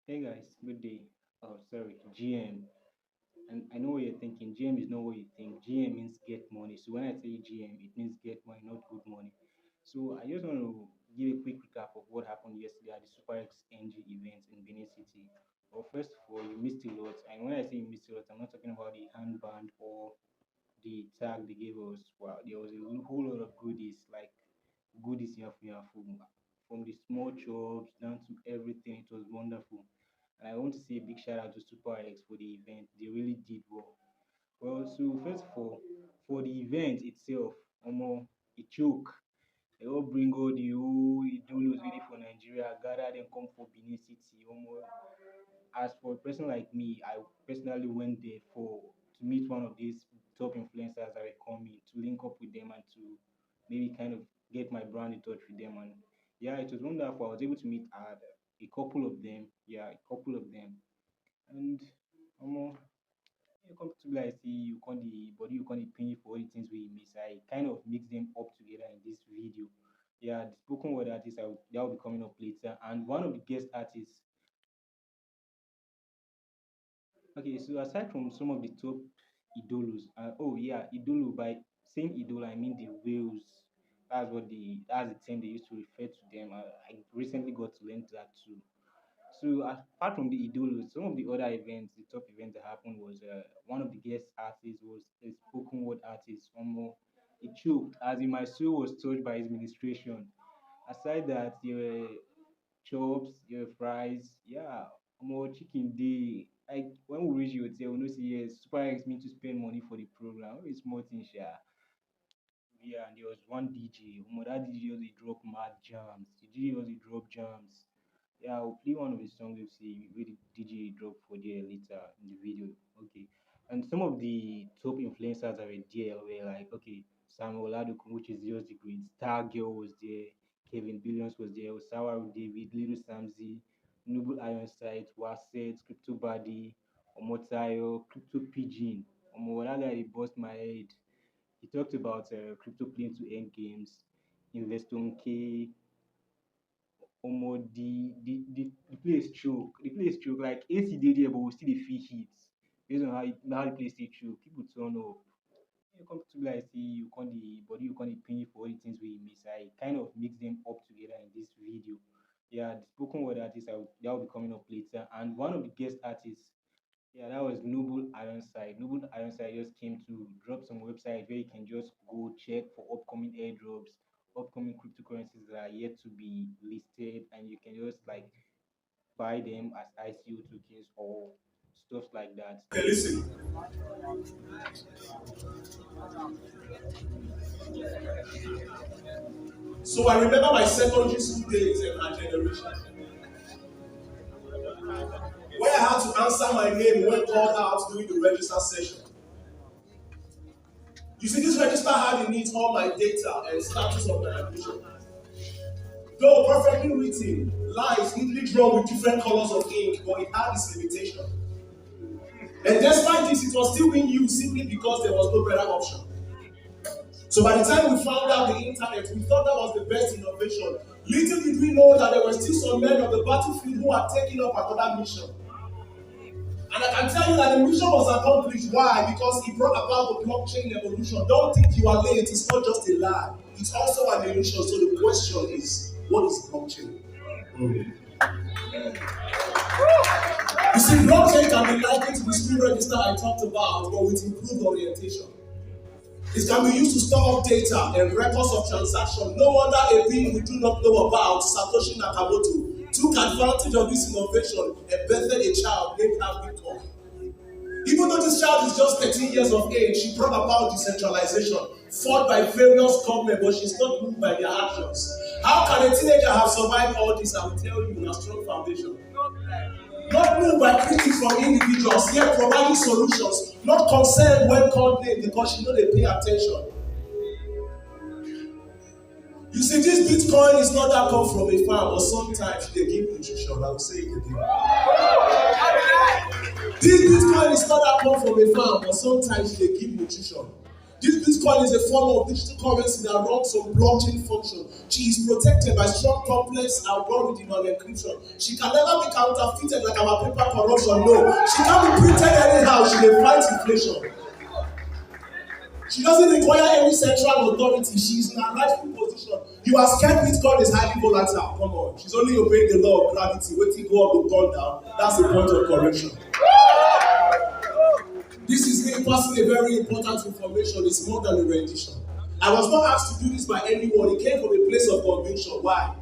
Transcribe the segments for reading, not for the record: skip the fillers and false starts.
Hey guys, good day. Oh, sorry, GM. And I know what you're thinking. GM is not what you think. GM means get money. So when I say GM, it means get money, not good money. So I just want to give a quick recap of what happened yesterday at the SuperEX NG event in Benin City. Well, first of all, you missed a lot. And when I say you missed a lot, I'm not talking about the handband or the tag they gave us. Wow, there was a whole lot of goodies, like goodies here from the small chops down to everything. It was wonderful. And I want to say a big shout out to SuperX for the event. They really did well. Well, so first of all, for the event itself, it choke. They all bring all the whole Idolos ready for Nigeria, gather them come for Benin City. As for a person like me, I personally went there for to meet one of these top influencers that are coming, to link up with them and to maybe kind of get my brand in touch with them. And yeah, it was wonderful. I was able to meet a couple of them. Yeah, a couple of them. And um, you come to like see you can't the body you can't pay for all the things we miss. I kind of mix them up together in this video. Yeah, the spoken word artist that will be coming up later, and one of the guest artists. Okay, so aside from some of the top idolos, oh yeah, idolo. By saying idolo, I mean the whales. That's the term they used to refer to them. I recently got to learn that too. So apart from the idolos, some of the other events, the top events that happened was one of the guest artists was a spoken word artist. He choked as in my soul was touched by his ministration. Aside that, there were chops, there were fries, yeah, more chicken day. Like when we reach the hotel, we know see yes, Super X mean to spend money for the program. It's small thing, sha. Yeah, and there was one DJ. That DJ also drop mad jams. The DJ also drop jams. Yeah, I'll play one of his songs you see where the DJ drop for there later in the video. Okay. And some of the top influencers that were there were like, okay, Samuel Adokun, which is just the great. Star Girl was there, Kevin Billions was there, Osawaru David, Little Samzi, Noble Ironside, Wasset, Crypto Buddy, Omotayo, Crypto Pigeon. That guy he bust my head. He talked about crypto playing to end games, Investor K, the place choke. The place choke. Like AC dey there, but we still dey feel heat. Based on how the place dey choke, people turn up. You come to like say you can't the body you can't pay for all the things we miss. I kind of mix them up together in this video. Yeah, the spoken word artist that will be coming up later, and one of the guest artists. Yeah, that was Noble Ironside. Noble Ironside just came to drop some website where you can just go check for upcoming airdrops, upcoming cryptocurrencies that are yet to be listed, and you can just like buy them as ICO tokens or stuff like that. Okay, listen. So I remember my secondary school days and my generation, where I had to answer my name when called out during the register session. You see, this register had in it all my data and status of my admission. Though perfectly written, lines neatly drawn with different colors of ink, but it had its limitation. And despite this, it was still being used simply because there was no better option. So by the time we found out the internet, we thought that was the best innovation. Little did we know that there were still some men on the battlefield who had taken up another mission. And I can tell you that the mission was accomplished. Why? Because it brought about the blockchain evolution. Don't think you are late. It's not just a lie. It's also an illusion. So the question is, what is blockchain? You see, blockchain can be likened to the school register I talked about, but with improved orientation. It can be used to store up data and records of transactions. No wonder a being we do not know about, Satoshi Nakamoto, took advantage of this innovation and birthed a child named Bitcoin. Even though this child is just 13 years of age, she brought about decentralization, fought by various governments, but she's not moved by their actions. How can a teenager have survived all this? I will tell you, a strong foundation. Not moved by critics from individuals, yet providing solutions, not concerned when called name because she know they pay attention. You see, this Bitcoin is not that come from a farm, or sometimes they give nutrition. I will say it again. This Bitcoin is not that come from a farm, or sometimes they give nutrition. This Bitcoin is a form of digital currency that runs on blockchain function. She is protected by strong complex algorithm and encryption. She can never be counterfeited like our paper corruption. No, she can't be printed anyhow. She will fight inflation. She doesn't require any central authority. She is in her rightful position. You are scared Bitcoin is highly volatile. Come on. She's only obeying the law of gravity. Waiting go up, go turn down. That's the point of correction. This is me passing a very important information. It's more than a rendition. I was not asked to do this by anyone. It came from a place of conviction. Why?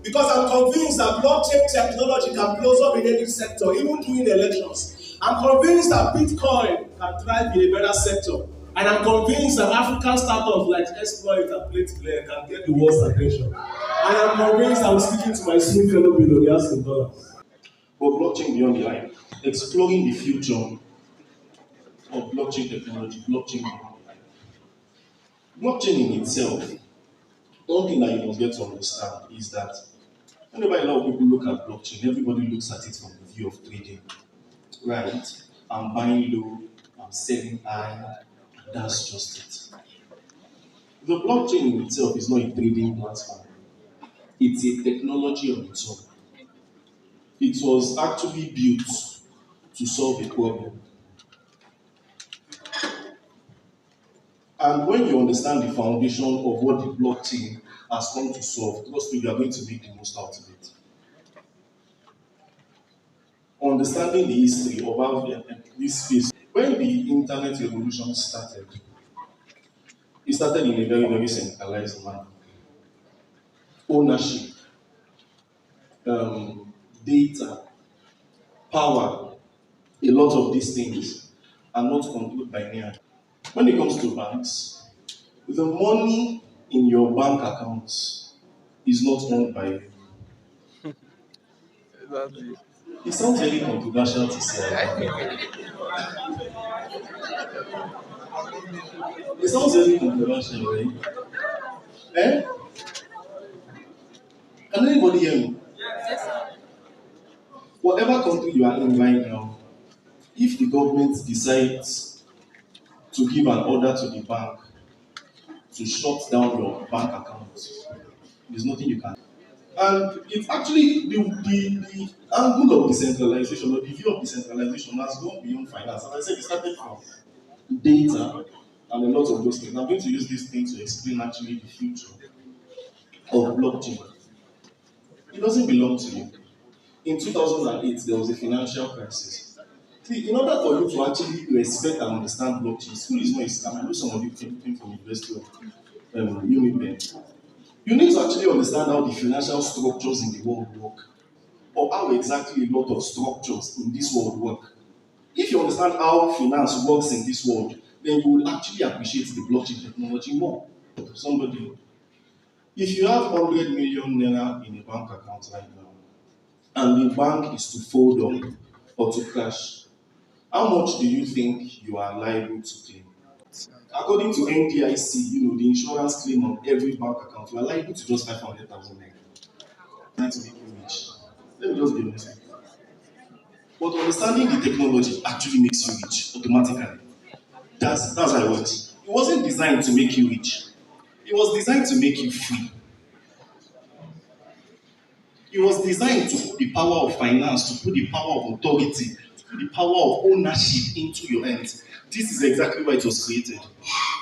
Because I'm convinced that blockchain technology can blossom in any sector, even during elections. I'm convinced that Bitcoin can thrive in a better sector. And I'm convinced that African startups like Exploit and Plate can get the world's attention. And I'm convinced I'm speaking to my smooth fellow billionaires in dollars. But blockchain beyond the line, exploring the future of blockchain technology, blockchain beyond the line. Blockchain in itself, one thing that you must get to understand is that whenever a lot of people look at blockchain, everybody looks at it from the view of trading. Right? I'm buying low, I'm selling high, and that's just it. The blockchain in itself is not a trading platform. It's a technology on its own. It was actually built to solve a problem. And when you understand the foundation of what the blockchain has come to solve, trust me, you are going to make the most out of it. Understanding the history of how this space, when the internet revolution started, it started in a very, very centralized manner. Ownership, data, power, a lot of these things are not controlled by me. When it comes to banks, the money in your bank accounts is not owned by you. It sounds very controversial to say. It sounds very controversial, right? Eh? Can anybody hear me? Whatever country you are in right now, if the government decides to give an order to the bank to shut down your bank account, there's nothing you can do. And it's actually the angle of decentralization, or the view of decentralization has gone beyond finance. As I said, it started from data and a lot of those things. I'm going to use this thing to explain actually the future of blockchain. It doesn't belong to you. In 2008, there was a financial crisis. See, in order for you to actually respect and understand blockchain, school is not a scam. I know some of you came from University of Benin. You need to actually understand how the financial structures in the world work, or how exactly a lot of structures in this world work. If you understand how finance works in this world, then you will actually appreciate the blockchain technology more. Somebody, if you have 100 million naira in a bank account right now, and the bank is to fold up or to crash, how much do you think you are liable to claim? According to NDIC, the insurance claim on every bank account, you are liable to just 500,000 naira. Trying to make you rich. Let me just be honest with you. But understanding the technology actually makes you rich automatically. That's how it works. It wasn't designed to make you rich. It was designed to make you free. It was designed to put the power of finance, to put the power of authority, to put the power of ownership into your hands. This is exactly why it was created.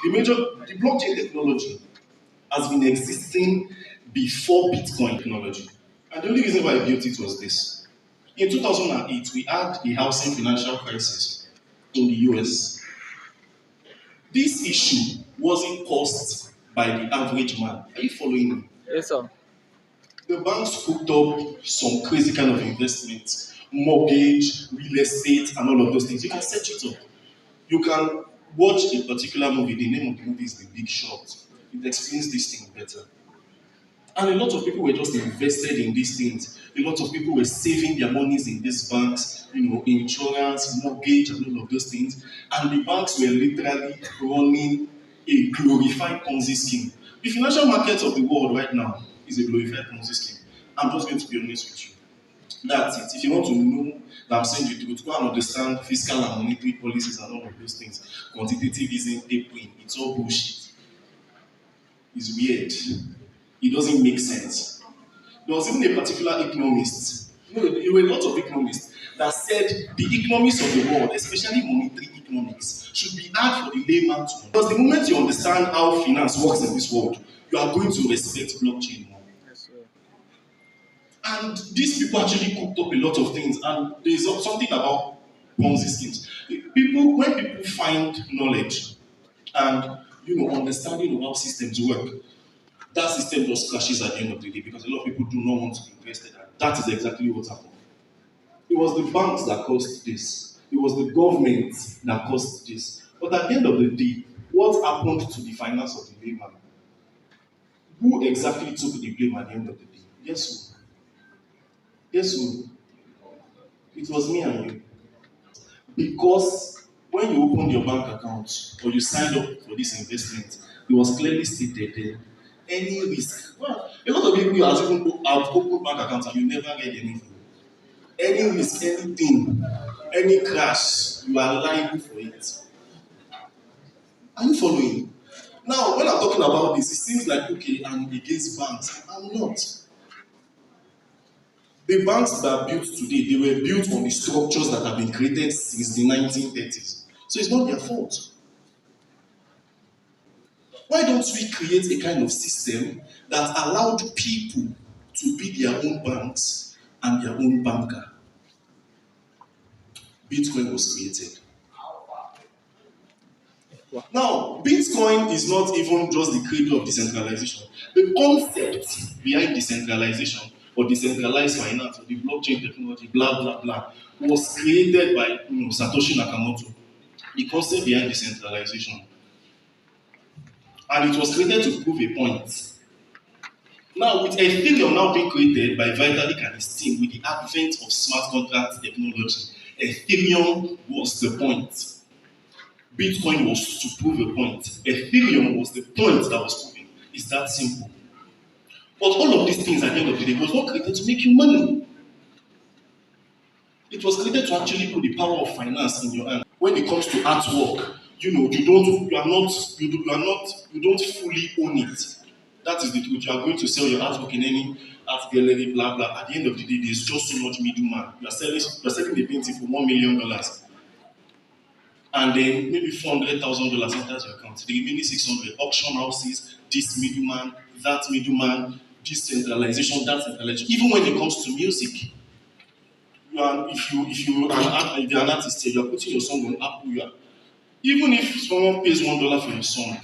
The blockchain technology has been existing before Bitcoin technology. And the only reason why I built it was this. In 2008, we had a housing financial crisis in the US. This issue wasn't caused by the average man. Are you following me? Yes, sir. The banks hooked up some crazy kind of investments, mortgage, real estate, and all of those things. You can search it up. You can watch a particular movie. The name of the movie is The Big Short. It explains this thing better. And a lot of people were just invested in these things. A lot of people were saving their monies in these banks, insurance, mortgage, and all of those things. And the banks were literally running a glorified Ponzi scheme. The financial market of the world right now is a glorified Ponzi scheme. I'm just going to be honest with you. That's it. If you want to know But I'm saying the truth. Go and understand fiscal and monetary policies and all of those things. Quantitative isn't tapering. It's all bullshit. It's weird. It doesn't make sense. There was even a particular economist, there were a lot of economists that said the economics of the world, especially monetary economics, should be hard for the layman to. Because the moment you understand how finance works in this world, you are going to respect blockchain more. Yes, sir. And these people actually cooked up a lot of things, and there's something about Ponzi schemes. When people find knowledge and understanding of how systems work, that system just crashes at the end of the day because a lot of people do not want to be invested. And that is exactly what happened. It was the banks that caused this. It was the government that caused this. But at the end of the day, what happened to the finance of the layman? Who exactly took the blame at the end of the day? Yes, who? Yes, who? It was me and you. Because when you opened your bank account or you signed up for this investment, it was clearly stated there. Any risk. Well, a lot of people have opened bank accounts and you never get anything. Any risk, anything, any crash, you are liable for it. Are you following? Now, when I'm talking about this, it seems like, okay, I'm against banks. I'm not. The banks that are built today, they were built on the structures that have been created since the 1930s. So it's not their fault. Why don't we create a kind of system that allowed people to be their own banks and their own banker? Bitcoin was created. Now, Bitcoin is not even just the cradle of decentralization. The concept behind decentralization or decentralized finance or the blockchain technology, blah, blah, blah, was created by Satoshi Nakamoto. The concept behind decentralization. And it was created to prove a point. Now, with Ethereum now being created by Vitalik and his team with the advent of smart contract technology, Ethereum was the point. Bitcoin was to prove a point. Ethereum was the point that was proven. It's that simple. But all of these things at the end of the day was not created to make you money. It was created to actually put the power of finance in your hand. When it comes to artwork, you don't fully own it. That is the truth. You are going to sell your artwork in any art gallery, blah blah. At the end of the day, there's just so much middleman. You're selling the painting for $1 million. And then maybe $400,000 enters your account. The remaining 600 auction houses, this middleman, that middleman, this centralization, that centralization. Even when it comes to music, if you're an artist here, you're putting your song on Apple. Even if someone pays $1 for your song,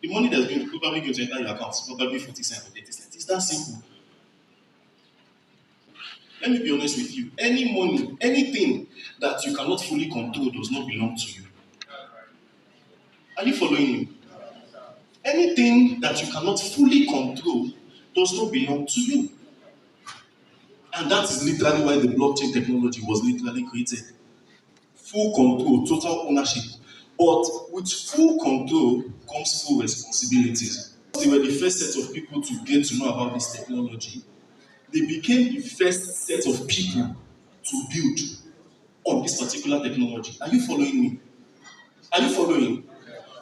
the money that's probably going to enter your account is probably 50 cents or 30 cents. It's that simple. Let me be honest with you. Any money, anything that you cannot fully control does not belong to you. Are you following me? Anything that you cannot fully control does not belong to you. And that is literally why the blockchain technology was literally created. Full control, total ownership. But with full control comes full responsibilities. They were the first set of people to get to know about this technology. They became the first set of people to build on this particular technology. Are you following me? Are you following?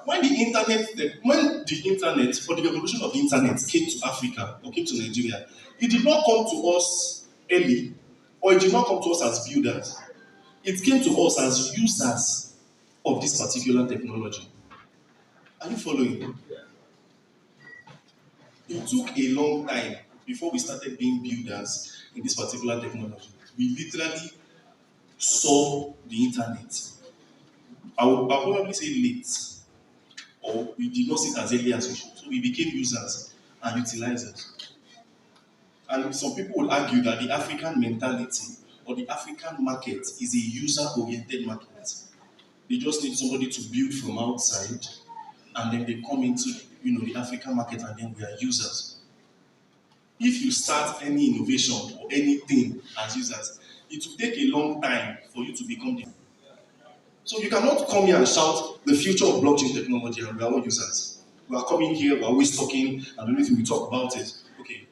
When the internet or the revolution of the internet came to Africa or came to Nigeria, it did not come to us early, or it did not come to us as builders. It came to us as users of this particular technology. Are you following? It took a long time before we started being builders in this particular technology. We literally saw the internet. I'll probably say late, or we did not see it as early as we should. So we became users and utilizers. And some people will argue that the African mentality or the African market is a user-oriented market. They just need somebody to build from outside, and then they come into the African market, and then we are users. If you start any innovation or anything as users, it will take a long time for you to become the. So you cannot come here and shout the future of blockchain technology and we are all users. We are coming here, we are always talking, and the only thing we talk about is, okay,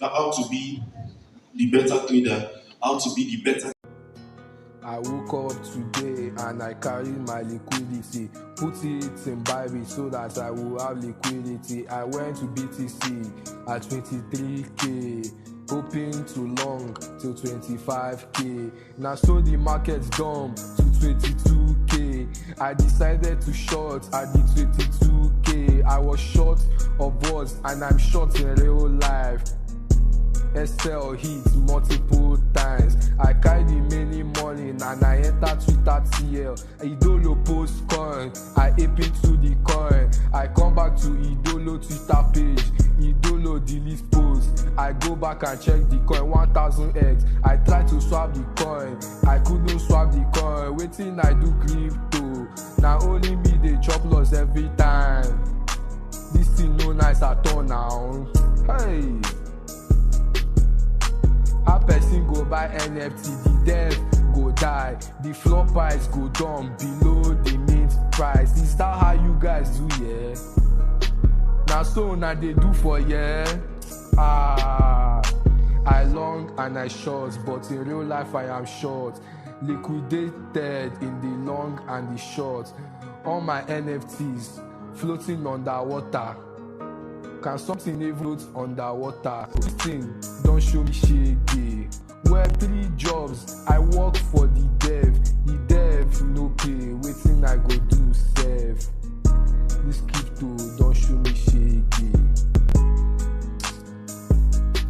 how to be the better trader, how to be the better. I woke up today and I carried my liquidity, put it in Bybit so that I will have liquidity. I went to BTC at 23k, hoping to long till 25k. Now so the market's dumb to 22k. I decided to short at the 22k. I was short of words and I'm short in real life. SL hits multiple times. I carry the many money and I enter Twitter TL. Idolo post coin, I ape into the coin. I come back to Idolo Twitter page. Idolo delete post. I go back and check the coin 1000x. I try to swap the coin, I couldn't swap the coin. Waiting I do crypto. Now only me they chop loss every time. This thing no nice at all now. Hey. How person go buy NFT, the dev go die, the floor price go down below the mint price. Is that how you guys do, yeah? Now so now they do for yeah. I long and I short, but in real life I am short. Liquidated in the long and the short. All my NFTs floating underwater. Can something even float underwater? This thing don't show me shaggy. Well, 3 jobs, I work for the dev no pay. Waiting I go do save. This crypto don't show me shaggy.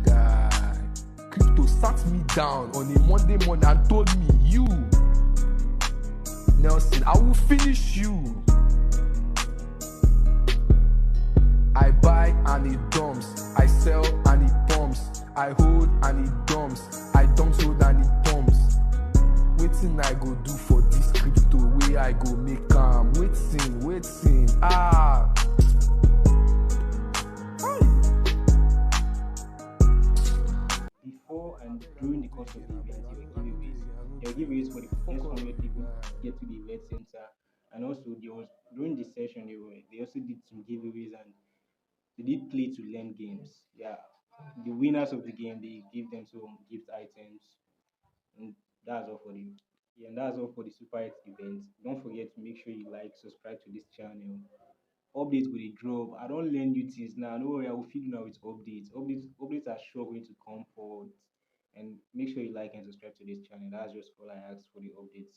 Guy, crypto sat me down on a Monday morning and told me, you, Nelson, I will finish you. I buy and it dumps, I sell and it pumps, I hold and it dumps, I don't hold and it pumps. Waiting I go do for this crypto, way I go make calm. Waiting, Before and during the course of the event, there were giveaways. There were giveaways for the first 100 people to get to the event center, and also there was during the session they also did some giveaways and they did play to learn games. Yeah, the winners of the game they give them some gift items, and that's all for the yeah, and that's all for the SuperEX event. Don't forget to make sure you like, subscribe to this channel. Updates will dey drop. I don't learn new things now. No worry, I will feed you now with updates. Updates are sure going to come forward. And make sure you like and subscribe to this channel. That's just all I ask for the updates.